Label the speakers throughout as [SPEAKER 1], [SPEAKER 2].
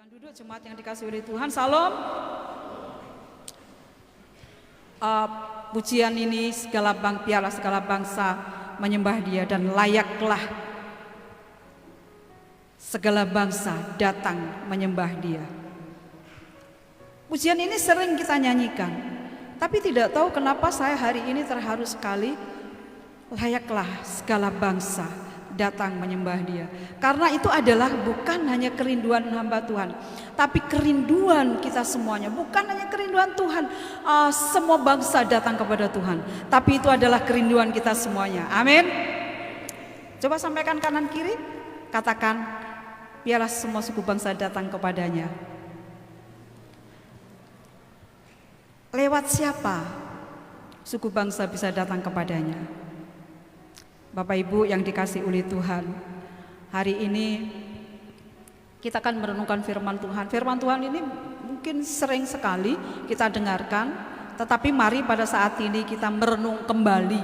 [SPEAKER 1] Silakan duduk jemaat yang dikasihi oleh Tuhan. Salam. Pujian ini piala segala bangsa menyembah Dia, dan layaklah segala bangsa datang menyembah Dia. Pujian ini sering kita nyanyikan, tapi tidak tahu kenapa saya hari ini terharu sekali. Layaklah segala bangsa datang menyembah Dia, karena itu adalah bukan hanya kerinduan hamba Tuhan, tapi kerinduan kita semuanya. Bukan hanya kerinduan Tuhan, semua bangsa datang kepada Tuhan, tapi itu adalah kerinduan kita semuanya. Amin. Coba sampaikan kanan kiri, katakan, biarlah semua suku bangsa datang kepadanya. Lewat siapa suku bangsa bisa datang kepadanya? Bapak Ibu yang dikasihi oleh Tuhan, hari ini kita akan merenungkan firman Tuhan. Firman Tuhan ini mungkin sering sekali kita dengarkan, tetapi mari pada saat ini kita merenung kembali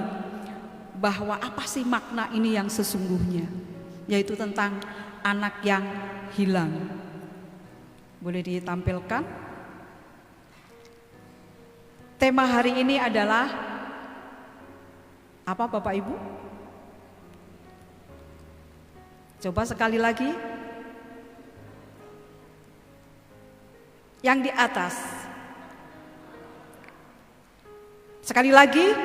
[SPEAKER 1] bahwa apa sih makna ini yang sesungguhnya, yaitu tentang anak yang hilang. Boleh ditampilkan? Tema hari ini adalah apa, Bapak Ibu? Coba sekali lagi. Yang di atas. Sekali lagi.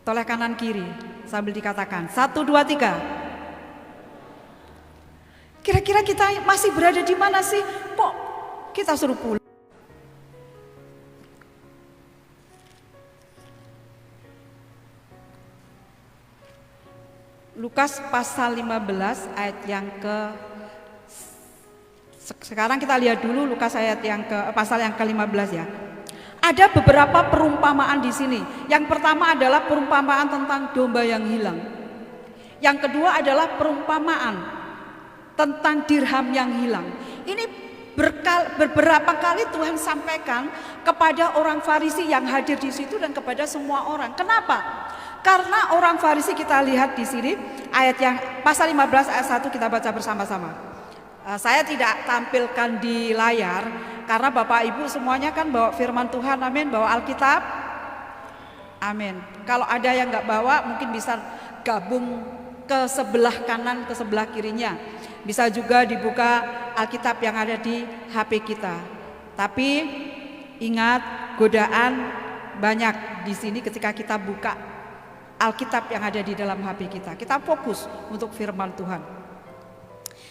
[SPEAKER 1] Toleh kanan kiri sambil dikatakan 1, 2, 3. Kira-kira kita masih berada di mana sih? Kok kita suruh pulang? Lukas pasal 15 ayat yang sekarang kita lihat dulu Lukas ayat pasal yang ke-15 ya. Ada beberapa perumpamaan di sini. Yang pertama adalah perumpamaan tentang domba yang hilang. Yang kedua adalah perumpamaan tentang dirham yang hilang. Ini beberapa kali Tuhan sampaikan kepada orang Farisi yang hadir di situ dan kepada semua orang. Kenapa? Karena orang Farisi, kita lihat di sini ayat yang pasal 15 ayat 1 kita baca bersama-sama. Saya tidak tampilkan di layar karena Bapak Ibu semuanya kan bawa firman Tuhan, amin, bawa Alkitab, amin. Kalau ada yang nggak bawa mungkin bisa gabung ke sebelah kanan, ke sebelah kirinya. Bisa juga dibuka Alkitab yang ada di HP kita. Tapi ingat, godaan banyak di sini ketika kita buka Alkitab yang ada di dalam HP kita. Kita fokus untuk firman Tuhan.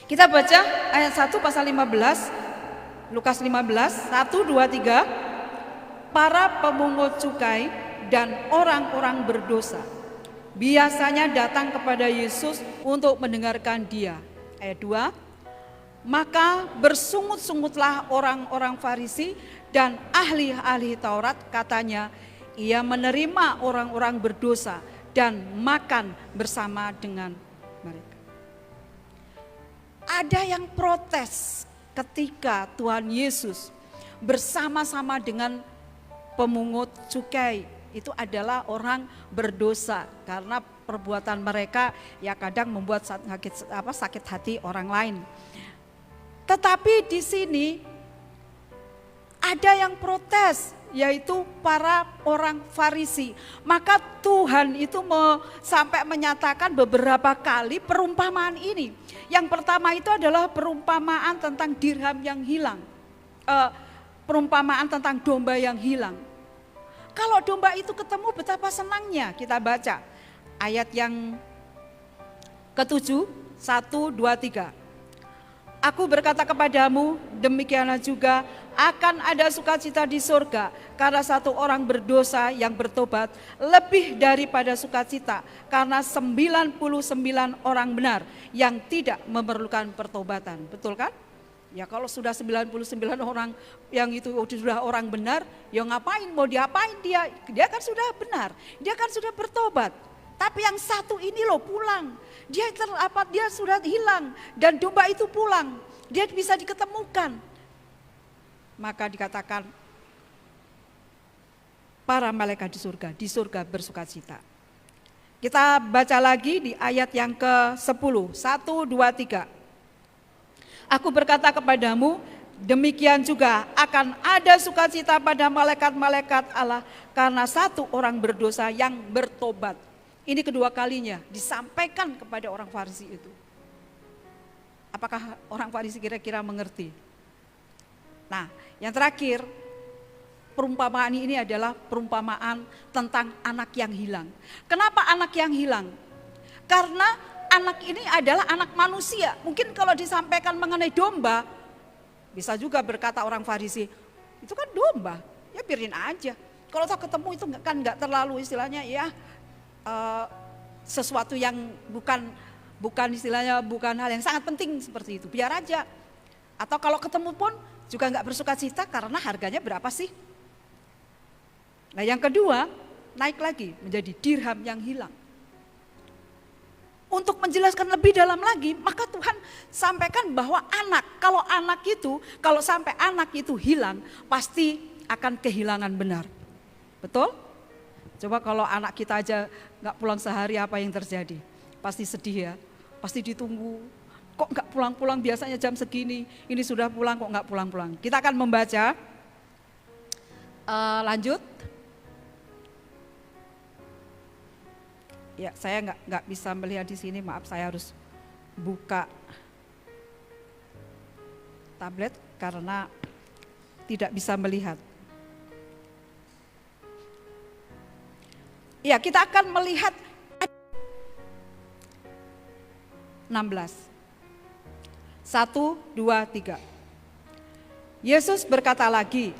[SPEAKER 1] Kita baca ayat 1 pasal 15, Lukas 15, 1, 2, 3. Para pemungut cukai dan orang-orang berdosa biasanya datang kepada Yesus untuk mendengarkan Dia. Ayat 2. Maka bersungut-sungutlah orang-orang Farisi dan ahli-ahli Taurat, katanya, Ia menerima orang-orang berdosa dan makan bersama dengan mereka. Ada yang protes ketika Tuhan Yesus bersama-sama dengan pemungut cukai. Itu adalah orang berdosa karena perbuatan mereka ya kadang membuat sakit hati orang lain. Tetapi di sini ada yang protes, yaitu para orang Farisi. Maka Tuhan itu sampai menyatakan beberapa kali perumpamaan ini. Yang pertama itu adalah perumpamaan tentang dirham yang hilang, perumpamaan tentang domba yang hilang. Kalau domba itu ketemu, betapa senangnya. Kita baca ayat yang ke-7, 1, 2, 3. Aku berkata kepadamu, demikianlah juga akan ada sukacita di surga karena satu orang berdosa yang bertobat, lebih daripada sukacita karena 99 orang benar yang tidak memerlukan pertobatan. Betul kan? Ya kalau sudah 99 orang yang itu sudah orang benar, ya ngapain, mau diapain dia? Dia kan sudah benar, dia kan sudah bertobat. Tapi yang satu ini loh pulang, dia sudah hilang dan domba itu pulang, dia bisa diketemukan. Maka dikatakan para malaikat di surga bersukacita. Kita baca lagi di ayat yang ke-10, 1, 2, 3. Aku berkata kepadamu, demikian juga akan ada sukacita pada malaikat-malaikat Allah karena satu orang berdosa yang bertobat. Ini kedua kalinya disampaikan kepada orang Farisi itu. Apakah orang Farisi kira-kira mengerti? Nah, yang terakhir, perumpamaan ini adalah perumpamaan tentang anak yang hilang. Kenapa anak yang hilang? Karena anak ini adalah anak manusia. Mungkin kalau disampaikan mengenai domba, bisa juga berkata orang Farisi, itu kan domba, ya biarin aja. Kalau tak ketemu itu kan nggak terlalu istilahnya ya sesuatu yang bukan istilahnya bukan hal yang sangat penting seperti itu, biar aja. Atau kalau ketemu pun juga nggak bersuka cita karena harganya berapa sih? Nah yang kedua, naik lagi menjadi dirham yang hilang. Untuk menjelaskan lebih dalam lagi, maka Tuhan sampaikan bahwa kalau sampai anak itu hilang, pasti akan kehilangan benar. Betul? Coba kalau anak kita aja nggak pulang sehari, apa yang terjadi? Pasti sedih ya, pasti ditunggu. Kok nggak pulang-pulang, biasanya jam segini, ini sudah pulang kok nggak pulang-pulang. Kita akan membaca, lanjut. Ya, saya nggak bisa melihat di sini, maaf, saya harus buka tablet karena tidak bisa melihat. Ya, kita akan melihat 16. 1, 2, 3. Yesus berkata lagi,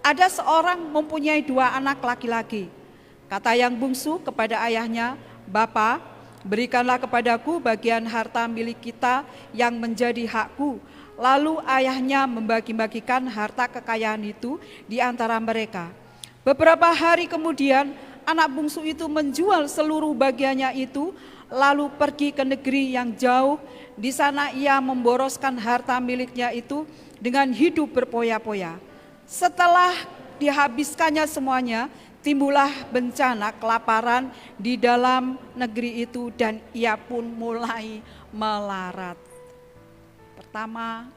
[SPEAKER 1] ada seorang mempunyai 2 anak laki-laki. Kata yang bungsu kepada ayahnya, Bapa, berikanlah kepadaku bagian harta milik kita yang menjadi hakku. Lalu ayahnya membagi-bagikan harta kekayaan itu di antara mereka. Beberapa hari kemudian anak bungsu itu menjual seluruh bagiannya itu, lalu pergi ke negeri yang jauh. Di sana ia memboroskan harta miliknya itu dengan hidup berpoya-poya. Setelah dihabiskannya semuanya, timbullah bencana kelaparan di dalam negeri itu dan ia pun mulai melarat. Pertama,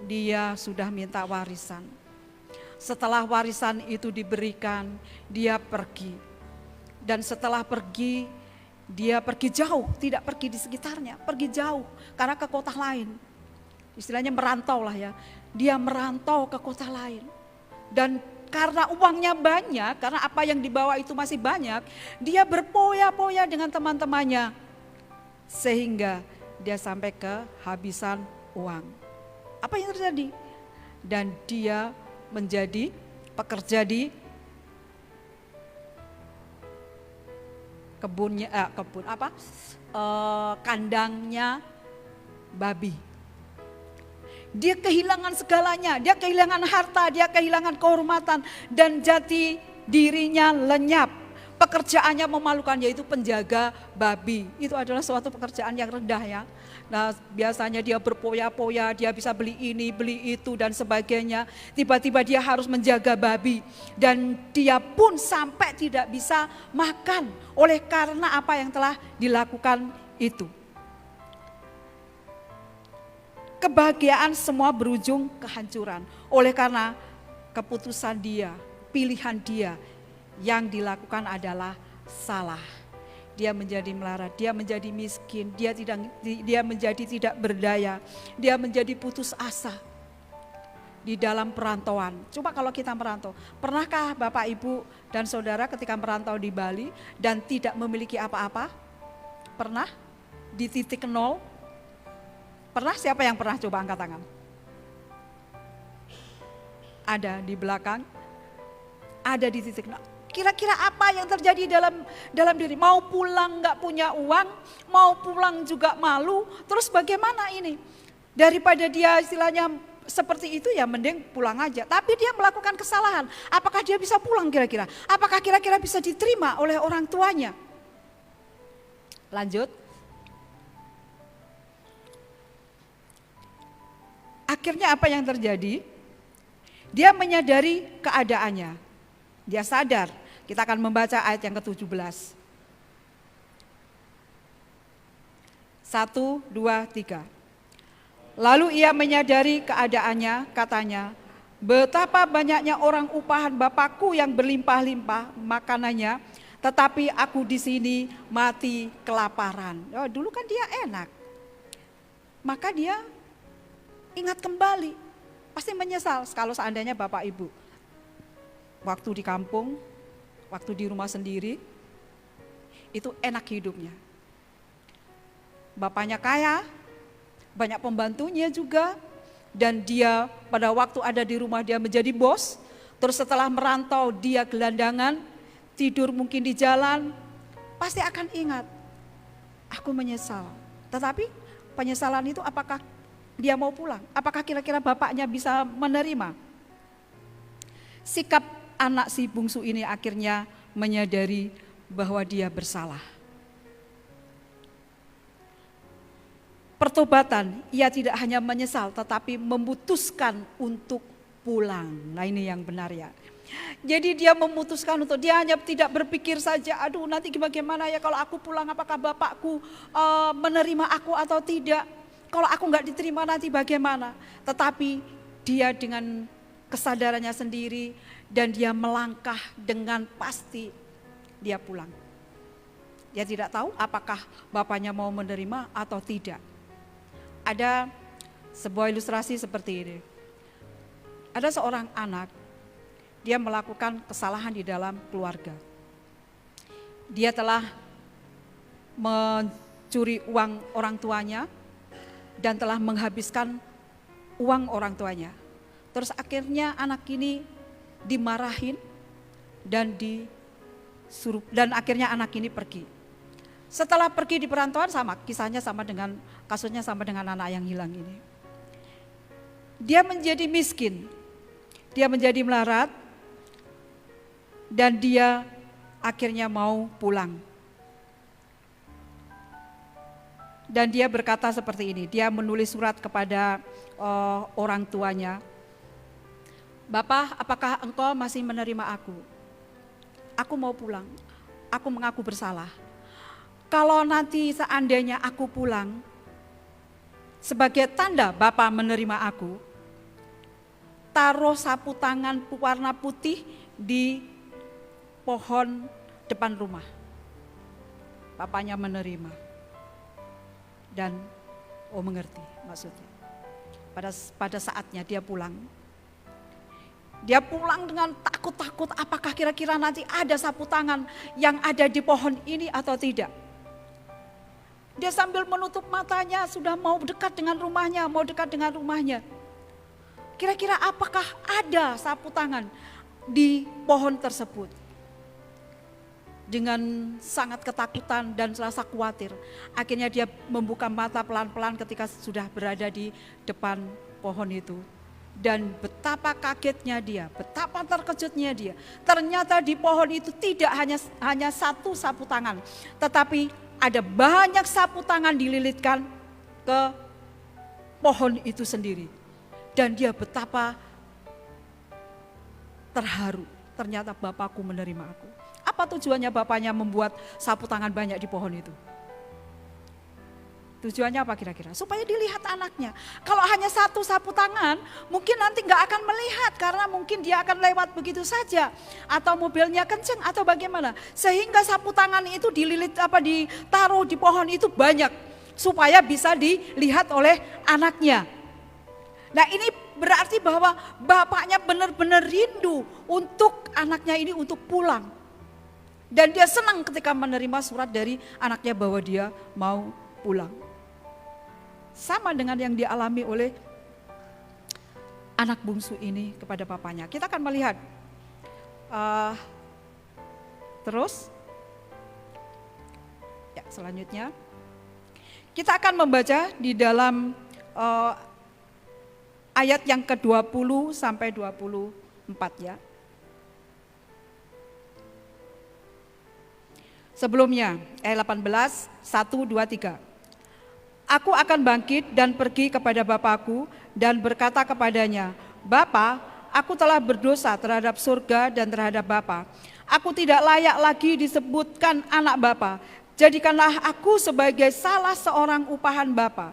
[SPEAKER 1] dia sudah minta warisan. Setelah warisan itu diberikan, dia pergi. Dan setelah pergi, dia pergi jauh, tidak pergi di sekitarnya, pergi jauh karena ke kota lain. Istilahnya merantau lah ya. Dia merantau ke kota lain. Dan karena uangnya banyak, karena apa yang dibawa itu masih banyak, dia berpoya-poya dengan teman-temannya. Sehingga dia sampai kehabisan uang. Apa yang terjadi? Dan dia menjadi pekerja di kandangnya babi. Dia kehilangan segalanya, dia kehilangan harta, dia kehilangan kehormatan dan jati dirinya lenyap. Pekerjaannya memalukan, yaitu penjaga babi. Itu adalah suatu pekerjaan yang rendah ya. Nah, biasanya dia berpoya-poya, dia bisa beli ini, beli itu dan sebagainya. Tiba-tiba dia harus menjaga babi dan dia pun sampai tidak bisa makan oleh karena apa yang telah dilakukan itu. Kebahagiaan semua berujung kehancuran oleh karena keputusan dia, pilihan dia yang dilakukan adalah salah. Dia menjadi melarat, dia menjadi miskin, dia menjadi tidak berdaya, dia menjadi putus asa di dalam perantauan. Coba kalau kita merantau, pernahkah Bapak Ibu dan Saudara ketika merantau di Bali dan tidak memiliki apa-apa? Pernah? Di titik nol? Pernah? Siapa yang pernah? Coba angkat tangan. Ada di belakang, ada di titik nol. Kira-kira apa yang terjadi dalam diri? Mau pulang nggak punya uang, mau pulang juga malu. Terus bagaimana ini? Daripada dia istilahnya seperti itu ya mending pulang aja. Tapi dia melakukan kesalahan. Apakah dia bisa pulang kira-kira? Apakah kira-kira bisa diterima oleh orang tuanya? Lanjut. Akhirnya apa yang terjadi? Dia menyadari keadaannya. Dia sadar. Kita akan membaca ayat yang ke-17. 1, 2, 3. Lalu ia menyadari keadaannya, katanya, betapa banyaknya orang upahan Bapakku yang berlimpah-limpah makanannya, tetapi aku di sini mati kelaparan. Oh, dulu kan dia enak. Maka dia ingat kembali, pasti menyesal kalau seandainya Bapak Ibu waktu di kampung, waktu di rumah sendiri, itu enak hidupnya. Bapaknya kaya, banyak pembantunya juga, dan dia pada waktu ada di rumah dia menjadi bos, terus setelah merantau dia gelandangan, tidur mungkin di jalan, pasti akan ingat, aku menyesal. Tetapi penyesalan itu apakah dia mau pulang? Apakah kira-kira bapaknya bisa menerima? Sikap anak si bungsu ini akhirnya menyadari bahwa dia bersalah. Pertobatan, ia tidak hanya menyesal tetapi memutuskan untuk pulang. Nah, ini yang benar ya. Jadi dia memutuskan untuk, dia hanya tidak berpikir saja, aduh nanti bagaimana ya kalau aku pulang, apakah bapakku menerima aku atau tidak. Kalau aku nggak diterima nanti bagaimana. Tetapi dia dengan kesadarannya sendiri dan dia melangkah dengan pasti dia pulang. Dia tidak tahu apakah bapaknya mau menerima atau tidak. Ada sebuah ilustrasi seperti ini. Ada seorang anak, dia melakukan kesalahan di dalam keluarga. Dia telah mencuri uang orang tuanya dan telah menghabiskan uang orang tuanya. Terus akhirnya anak ini dimarahin dan disuruh, dan akhirnya anak ini pergi. Setelah pergi di perantauan, sama kisahnya, kasusnya sama dengan anak yang hilang ini. Dia menjadi miskin, dia menjadi melarat, dan dia akhirnya mau pulang. Dan dia berkata seperti ini, dia menulis surat kepada orang tuanya. Bapak, apakah engkau masih menerima aku? Aku mau pulang, aku mengaku bersalah. Kalau nanti seandainya aku pulang, sebagai tanda Bapak menerima aku, taruh sapu tangan warna putih di pohon depan rumah. Bapaknya menerima. Dan mengerti maksudnya. Pada saatnya dia pulang. Dia pulang dengan takut-takut, apakah kira-kira nanti ada sapu tangan yang ada di pohon ini atau tidak. Dia sambil menutup matanya, sudah mau dekat dengan rumahnya. Kira-kira apakah ada sapu tangan di pohon tersebut. Dengan sangat ketakutan dan rasa khawatir, akhirnya dia membuka mata pelan-pelan ketika sudah berada di depan pohon itu. Dan betapa kagetnya dia, betapa terkejutnya dia. Ternyata di pohon itu tidak hanya satu sapu tangan, tetapi ada banyak sapu tangan dililitkan ke pohon itu sendiri. Dan dia betapa terharu, ternyata Bapakku menerima aku. Apa tujuannya bapaknya membuat sapu tangan banyak di pohon itu? Tujuannya apa kira-kira? Supaya dilihat anaknya. Kalau hanya satu sapu tangan, mungkin nanti nggak akan melihat karena mungkin dia akan lewat begitu saja, atau mobilnya kenceng atau bagaimana. Sehingga sapu tangan itu ditaruh di pohon itu banyak supaya bisa dilihat oleh anaknya. Nah, ini berarti bahwa bapaknya benar-benar rindu untuk anaknya ini untuk pulang. Dan dia senang ketika menerima surat dari anaknya bahwa dia mau pulang. Sama dengan yang dialami oleh anak bungsu ini kepada papanya. Kita akan melihat terus ya, selanjutnya kita akan membaca di dalam ayat yang ke-20 sampai 24 ya. Sebelumnya, ayat 18, 1, 2, 3. Aku akan bangkit dan pergi kepada Bapakku dan berkata kepadanya, Bapa, aku telah berdosa terhadap surga dan terhadap Bapa. Aku tidak layak lagi disebutkan anak Bapa. Jadikanlah aku sebagai salah seorang upahan Bapa.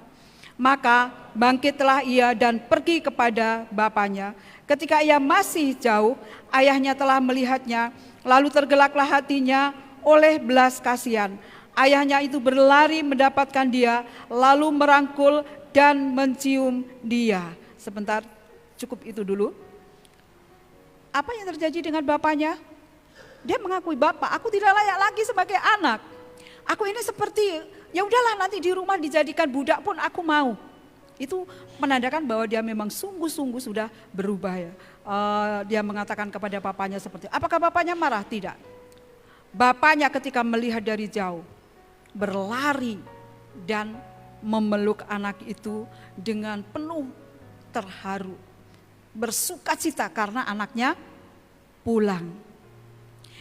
[SPEAKER 1] Maka bangkitlah ia dan pergi kepada bapaknya. Ketika ia masih jauh, ayahnya telah melihatnya, lalu tergelaklah hatinya oleh belas kasihan. Ayahnya itu berlari mendapatkan dia, lalu merangkul dan mencium dia. Sebentar, cukup itu dulu. Apa yang terjadi dengan bapaknya? Dia mengakui, "Bapak, aku tidak layak lagi sebagai anak. Aku ini seperti, ya udahlah, nanti di rumah dijadikan budak pun aku mau." Itu menandakan bahwa dia memang sungguh-sungguh sudah berubah ya. Dia mengatakan kepada bapaknya seperti, apakah bapaknya marah? Tidak. Bapaknya ketika melihat dari jauh, berlari dan memeluk anak itu dengan penuh terharu, bersukacita karena anaknya pulang.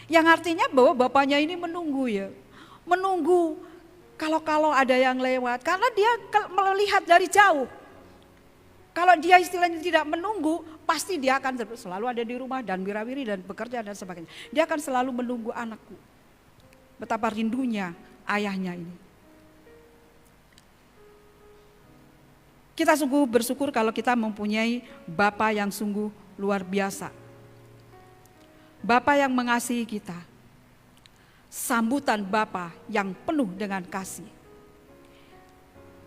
[SPEAKER 1] Yang artinya bahwa bapaknya ini menunggu ya, menunggu kalau ada yang lewat, karena dia melihat dari jauh. Kalau dia istilahnya tidak menunggu, pasti dia akan selalu ada di rumah dan wirawiri dan bekerja dan sebagainya. Dia akan selalu menunggu anakku. Betapa rindunya ayahnya ini. Kita sungguh bersyukur kalau kita mempunyai Bapa yang sungguh luar biasa. Bapa yang mengasihi kita. Sambutan Bapa yang penuh dengan kasih.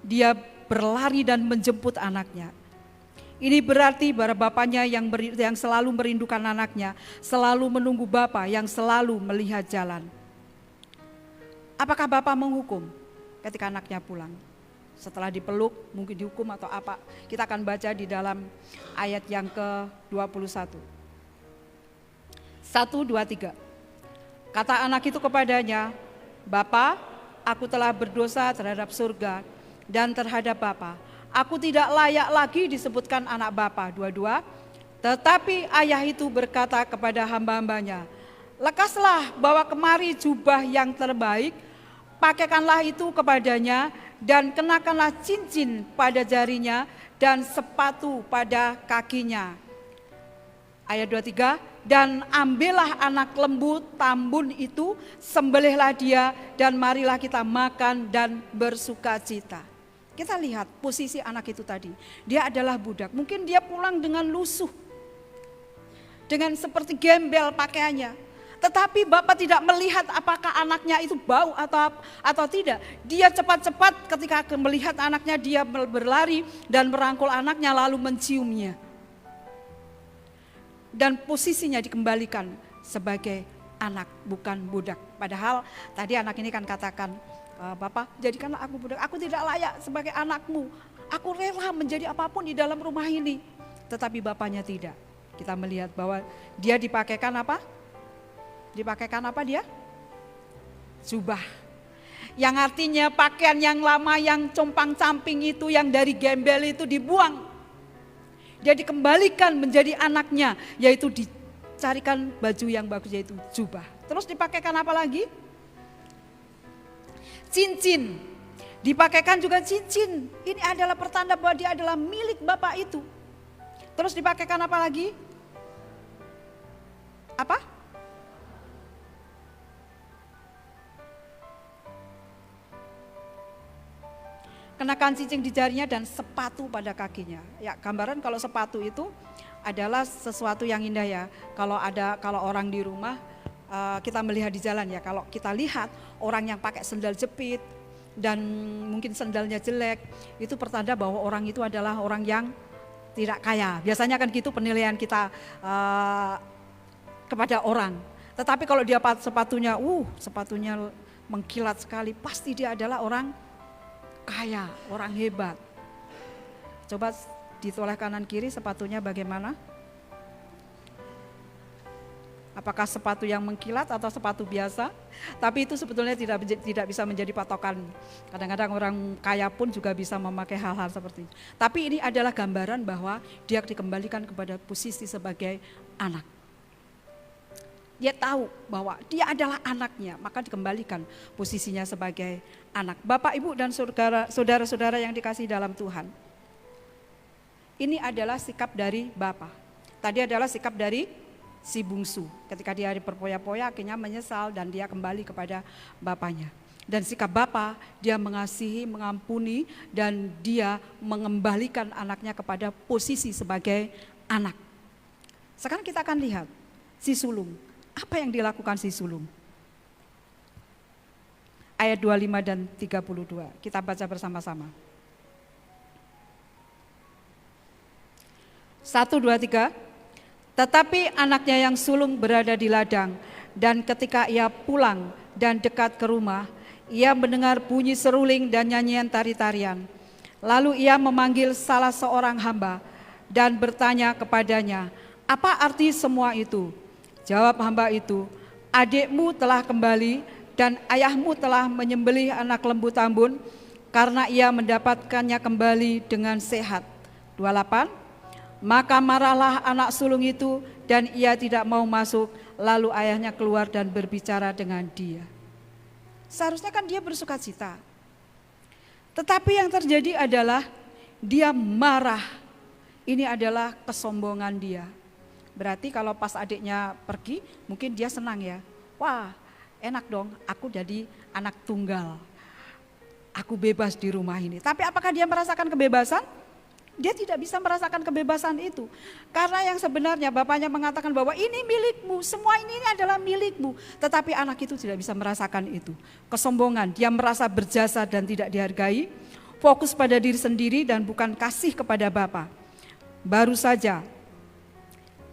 [SPEAKER 1] Dia berlari dan menjemput anaknya. Ini berarti bahwa bapaknya yang selalu merindukan anaknya, selalu menunggu Bapa yang selalu melihat jalan. Apakah Bapa menghukum ketika anaknya pulang? Setelah dipeluk, mungkin dihukum atau apa? Kita akan baca di dalam ayat yang ke-21. 1, 2, 3. Kata anak itu kepadanya, "Bapa, aku telah berdosa terhadap surga dan terhadap Bapa. Aku tidak layak lagi disebutkan anak Bapa." 22. Tetapi ayah itu berkata kepada hamba-hambanya, "Lekaslah, bawa kemari jubah yang terbaik, pakaikanlah itu kepadanya, dan kenakanlah cincin pada jarinya dan sepatu pada kakinya." Ayat 23, "Dan ambillah anak lembu tambun itu, sembelihlah dia, dan marilah kita makan dan bersukacita." Kita lihat posisi anak itu tadi. Dia adalah budak, mungkin dia pulang dengan lusuh, dengan seperti gembel pakaiannya. Tetapi Bapak tidak melihat apakah anaknya itu bau atau tidak. Dia cepat-cepat ketika melihat anaknya, dia berlari dan merangkul anaknya lalu menciumnya. Dan posisinya dikembalikan sebagai anak, bukan budak. Padahal tadi anak ini kan katakan, "Bapak, jadikanlah aku budak, aku tidak layak sebagai anakmu. Aku rela menjadi apapun di dalam rumah ini." Tetapi bapaknya tidak. Kita melihat bahwa dia dipakaikan apa? Dipakaikan apa dia? Jubah. Yang artinya pakaian yang lama, yang compang-camping itu, yang dari gembel itu dibuang. Dia dikembalikan menjadi anaknya, yaitu dicarikan baju yang bagus, yaitu jubah. Terus dipakaikan apa lagi? Cincin. Dipakaikan juga cincin. Ini adalah pertanda bahwa dia adalah milik Bapak itu. Terus dipakaikan apa lagi? Apa? Kenakan cincin di jarinya dan sepatu pada kakinya. Ya, gambaran kalau sepatu itu adalah sesuatu yang indah ya. Kalau orang di rumah, kita melihat di jalan ya. Kalau kita lihat orang yang pakai sendal jepit dan mungkin sendalnya jelek, itu pertanda bahwa orang itu adalah orang yang tidak kaya. Biasanya kan gitu penilaian kita kepada orang. Tetapi kalau dia sepatunya mengkilat sekali, pasti dia adalah orang kaya, orang hebat. Coba ditoleh kanan kiri sepatunya bagaimana? Apakah sepatu yang mengkilat atau sepatu biasa? Tapi itu sebetulnya tidak bisa menjadi patokan. Kadang-kadang orang kaya pun juga bisa memakai hal-hal seperti itu. Tapi ini adalah gambaran bahwa dia dikembalikan kepada posisi sebagai anak. Dia tahu bahwa dia adalah anaknya, maka dikembalikan posisinya sebagai anak. Bapak, Ibu, dan saudara-saudara yang dikasihi dalam Tuhan. Ini adalah sikap dari Bapak. Tadi adalah sikap dari si bungsu. Ketika dia diperpoya-poya akhirnya menyesal dan dia kembali kepada bapaknya. Dan sikap Bapa, dia mengasihi, mengampuni, dan dia mengembalikan anaknya kepada posisi sebagai anak. Sekarang kita akan lihat si sulung. Apa yang dilakukan si sulung? Ayat 25 dan 32. Kita baca bersama-sama. 1, 2, 3. Tetapi anaknya yang sulung berada di ladang, dan ketika ia pulang dan dekat ke rumah, ia mendengar bunyi seruling dan nyanyian tari-tarian. Lalu ia memanggil salah seorang hamba dan bertanya kepadanya, "Apa arti semua itu?" Jawab hamba itu, "Adikmu telah kembali dan ayahmu telah menyembelih anak lembu tambun karena ia mendapatkannya kembali dengan sehat." 28. Maka marahlah anak sulung itu dan ia tidak mau masuk. Lalu ayahnya keluar dan berbicara dengan dia. Seharusnya kan dia bersuka cita. Tetapi yang terjadi adalah dia marah. Ini adalah kesombongan dia. Berarti kalau pas adiknya pergi, mungkin dia senang ya. Wah, enak dong, aku jadi anak tunggal. Aku bebas di rumah ini. Tapi apakah dia merasakan kebebasan? Dia tidak bisa merasakan kebebasan itu. Karena yang sebenarnya bapaknya mengatakan bahwa ini milikmu, semua ini adalah milikmu. Tetapi anak itu tidak bisa merasakan itu. Kesombongan, dia merasa berjasa dan tidak dihargai. Fokus pada diri sendiri dan bukan kasih kepada Bapa. Baru saja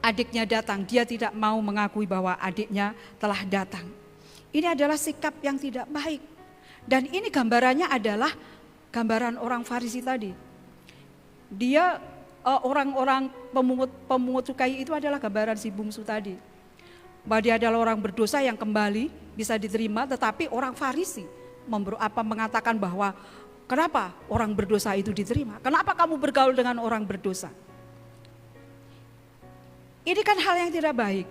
[SPEAKER 1] adiknya datang, dia tidak mau mengakui bahwa adiknya telah datang. Ini adalah sikap yang tidak baik. Dan ini gambarannya adalah gambaran orang Farisi tadi. Dia orang-orang pemungut cukai itu adalah gambaran si bungsu tadi. Bahwa dia adalah orang berdosa yang kembali bisa diterima, tetapi orang Farisi mengatakan bahwa kenapa orang berdosa itu diterima? Kenapa kamu bergaul dengan orang berdosa? Ini kan hal yang tidak baik.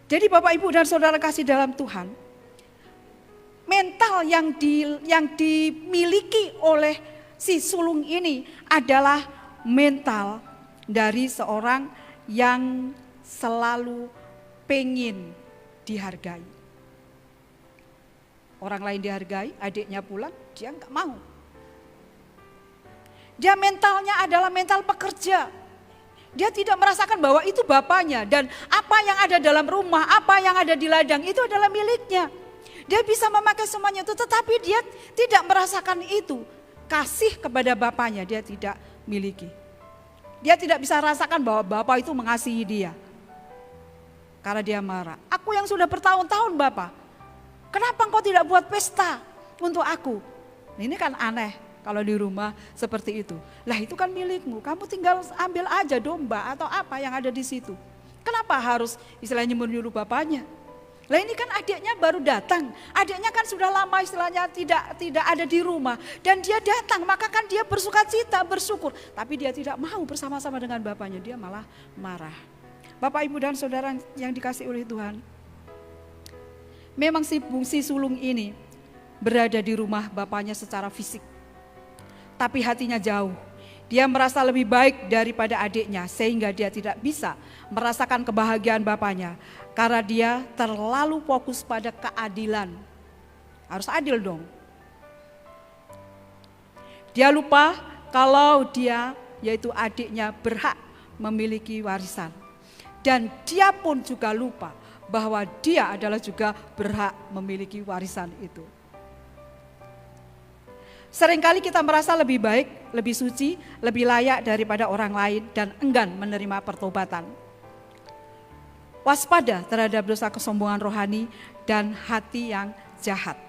[SPEAKER 1] Jadi Bapak Ibu dan Saudara kasih dalam Tuhan, mental yang dimiliki oleh si sulung ini adalah mental dari seorang yang selalu pengen dihargai. Orang lain dihargai, adiknya pulang, dia enggak mau. Dia mentalnya adalah mental pekerja. Dia tidak merasakan bahwa itu bapaknya dan apa yang ada dalam rumah, apa yang ada di ladang itu adalah miliknya. Dia bisa memakai semuanya itu, tetapi dia tidak merasakan itu. Kasih kepada bapaknya dia tidak miliki. Dia tidak bisa rasakan bahwa bapak itu mengasihi dia. Karena dia marah. Aku yang sudah bertahun-tahun Bapak, kenapa engkau tidak buat pesta untuk aku? Ini kan aneh kalau di rumah seperti itu. Lah itu kan milikmu, kamu tinggal ambil aja domba atau apa yang ada di situ. Kenapa harus istilahnya menyuruh bapaknya? Lah ini kan adiknya baru datang, adiknya kan sudah lama istilahnya tidak ada di rumah. Dan dia datang, maka kan dia bersuka cita, bersyukur. Tapi dia tidak mau bersama-sama dengan bapaknya, dia malah marah. Bapak, Ibu dan Saudara yang dikasihi oleh Tuhan, memang si sulung ini berada di rumah bapaknya secara fisik. Tapi hatinya jauh. Dia merasa lebih baik daripada adiknya sehingga dia tidak bisa merasakan kebahagiaan bapaknya. Karena dia terlalu fokus pada keadilan. Harus adil dong. Dia lupa kalau dia yaitu adiknya berhak memiliki warisan. Dan dia pun juga lupa bahwa dia adalah juga berhak memiliki warisan itu. Seringkali kita merasa lebih baik, lebih suci, lebih layak daripada orang lain dan enggan menerima pertobatan. Waspada terhadap dosa kesombongan rohani dan hati yang jahat.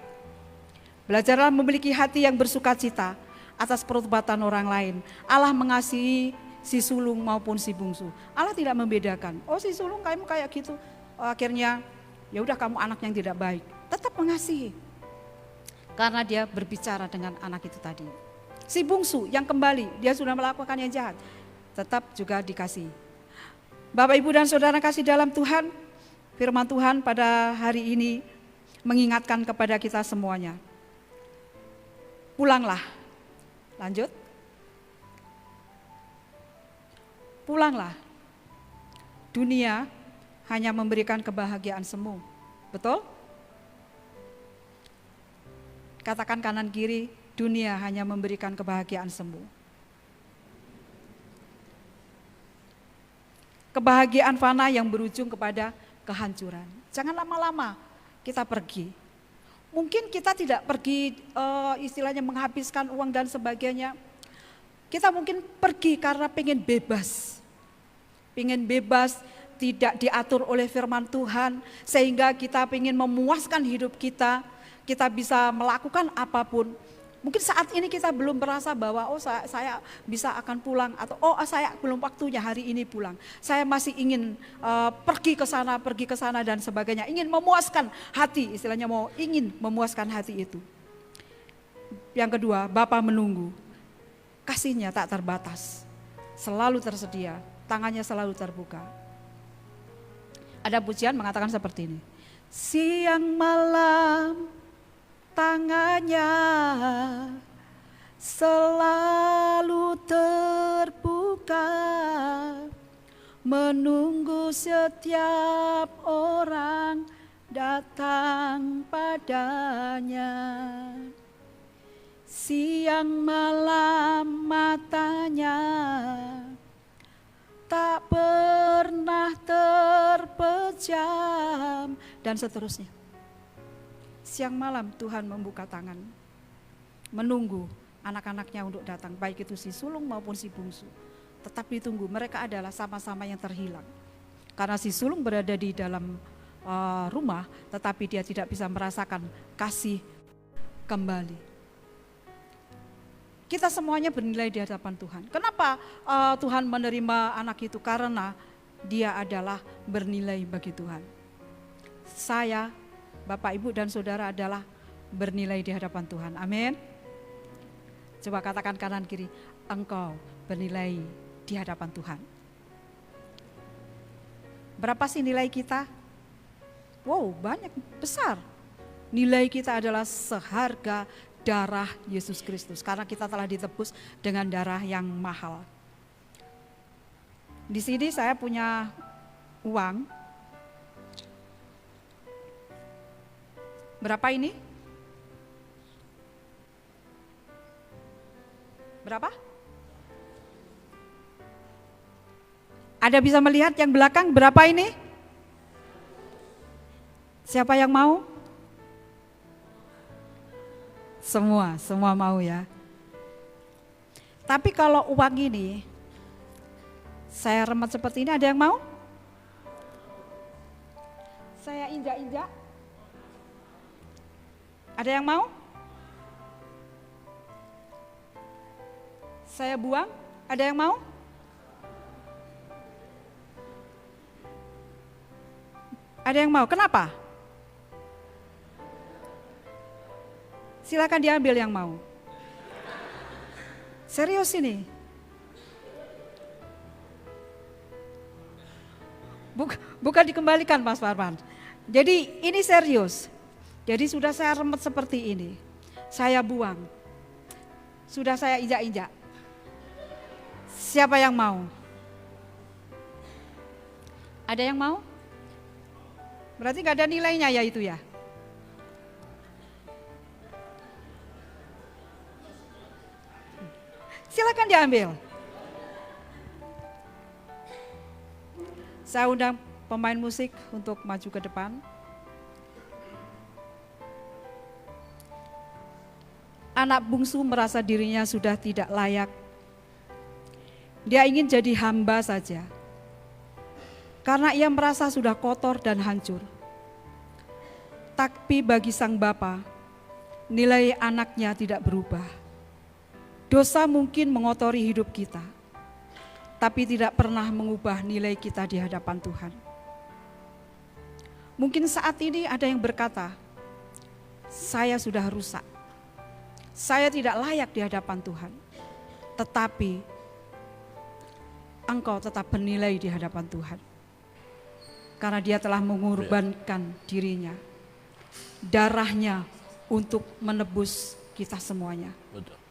[SPEAKER 1] Belajarlah memiliki hati yang bersukacita atas pertobatan orang lain. Allah mengasihi si sulung maupun si bungsu. Allah tidak membedakan. Oh si sulung kamu kayak gitu. Akhirnya ya udah kamu anak yang tidak baik. Tetap mengasihi. Karena dia berbicara dengan anak itu tadi. Si bungsu yang kembali, dia sudah melakukan yang jahat, tetap juga dikasihi. Bapak, Ibu dan Saudara kasih dalam Tuhan, firman Tuhan pada hari ini mengingatkan kepada kita semuanya. Pulanglah, lanjut. Pulanglah, dunia hanya memberikan kebahagiaan semu, betul? Katakan kanan kiri, dunia hanya memberikan kebahagiaan semu. Kebahagiaan fana yang berujung kepada kehancuran. Jangan lama-lama kita pergi. Mungkin kita tidak pergi istilahnya menghabiskan uang dan sebagainya. Kita mungkin pergi karena pengen bebas. Pengen bebas, tidak diatur oleh firman Tuhan, sehingga kita ingin memuaskan hidup kita bisa melakukan apapun. Mungkin saat ini kita belum merasa bahwa saya bisa akan pulang, atau saya belum waktunya hari ini pulang. Saya masih ingin pergi ke sana dan sebagainya, ingin memuaskan hati, istilahnya ingin memuaskan hati itu. Yang kedua, Bapa menunggu, kasihnya tak terbatas, selalu tersedia, tangannya selalu terbuka. Ada pujian mengatakan seperti ini. Siang malam tangannya selalu terbuka, menunggu setiap orang datang padanya. Siang malam matanya tak pernah terpejam, dan seterusnya. Siang malam Tuhan membuka tangan, menunggu anak-anaknya untuk datang, baik itu si sulung maupun si bungsu. Tetap ditunggu, mereka adalah sama-sama yang terhilang. Karena si sulung berada di dalam rumah, tetapi dia tidak bisa merasakan kasih kembali. Kita semuanya bernilai di hadapan Tuhan. Kenapa Tuhan menerima anak itu? Karena dia adalah bernilai bagi Tuhan. Saya, Bapak, Ibu, dan Saudara adalah bernilai di hadapan Tuhan. Amin. Coba katakan kanan kiri, engkau bernilai di hadapan Tuhan. Berapa sih nilai kita? Wow, banyak, besar. Nilai kita adalah seharga darah Yesus Kristus, karena kita telah ditebus dengan darah yang mahal. Di sini saya punya uang. Berapa ini? Berapa? Ada bisa melihat yang belakang berapa ini? Siapa yang mau? Semua mau ya. Tapi kalau uang ini saya remet seperti ini, ada yang mau? Saya injak-injak. Ada yang mau? Saya buang, ada yang mau? Ada yang mau? Kenapa? Silakan diambil yang mau. Serius ini. Bukan dikembalikan, Mas Farman. Jadi ini serius. Jadi sudah saya remet seperti ini. Saya buang. Sudah saya injak-injak. Siapa yang mau? Ada yang mau? Berarti gak ada nilainya ya itu ya? Silakan diambil. Saya undang pemain musik untuk maju ke depan. Anak bungsu merasa dirinya sudah tidak layak. Dia ingin jadi hamba saja. Karena ia merasa sudah kotor dan hancur. Tapi bagi sang bapa, nilai anaknya tidak berubah. Dosa mungkin mengotori hidup kita, tapi tidak pernah mengubah nilai kita di hadapan Tuhan. Mungkin saat ini ada yang berkata, saya sudah rusak, saya tidak layak di hadapan Tuhan. Tetapi engkau tetap bernilai di hadapan Tuhan. Karena dia telah mengorbankan dirinya, darahnya untuk menebus kita semuanya.
[SPEAKER 2] Betul.